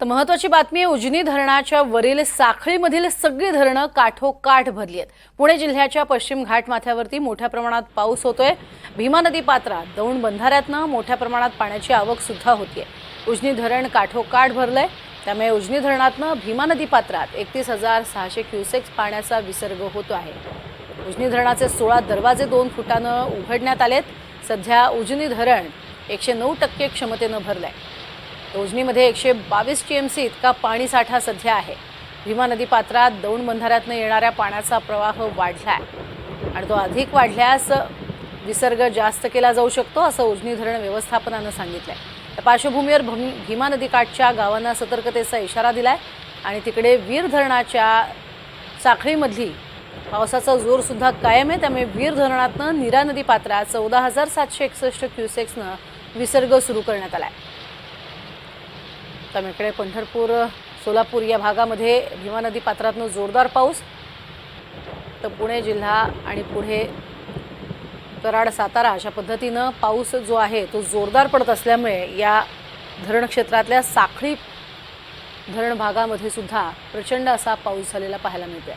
तर महत्त्वाची बातमी आहे, उजनी धरणाच्या वरील साखळीमधील सगळी धरणं काठोकाठ भरली आहेत। पुणे जिल्ह्याच्या पश्चिम घाट माथ्यावरती मोठ्या प्रमाणात पाऊस होतोय। भीमा नदी पात्रात दौंड बंधाऱ्यातनं मोठ्या प्रमाणात पाण्याची आवक सुद्धा होतीये। उजनी धरण काठोकाठ भरलंय, त्यामुळे उजनी धरणातनं भीमा नदी पात्रात 31,600 क्युसेक्स पाण्याचा विसर्ग होतो आहे। उजनी धरणाचे 16 दरवाजे 2 फुटानं उघडण्यात आलेत। सध्या उजनी धरण 109% क्षमतेनं भरलंय। उजनीमध्ये 122 टीएमसी इतका पाणी साठा सध्या आहे। भीमा नदी पात्रात दौंड बंधाऱ्यातनं येणाऱ्या पाण्याचा प्रवाह वाढलाय आणि तो अधिक वाढल्यास विसर्ग जास्त केला जाऊ शकतो, असं उजनी धरण व्यवस्थापनानं सांगितलंय। त्या पार्श्वभूमीवर भीमा नदीकाठच्या गावांना सतर्कतेचा इशारा दिलाय आणि तिकडे वीर धरणाच्या साखळीमधली पावसाचा जोर सुद्धा कायम आहे। त्यामुळे वीर धरणातनं नीरा नदी पात्रात 14,761 क्युसेक्सनं विसर्ग सुरू करण्यात आलाय। त्यामुळे पंढरपूर सोलापूर या भागामध्ये भीमा नदी पात्रातनं जोरदार पाऊस, तर पुणे जिल्हा आणि पुढे कराड सातारा अशा पद्धतीनं पाऊस जो आहे तो जोरदार पडत असल्यामुळे या धरण क्षेत्रातल्या साखळी धरण भागामध्ये सुद्धा प्रचंड असा पाऊस झालेला पाहायला मिळतोय।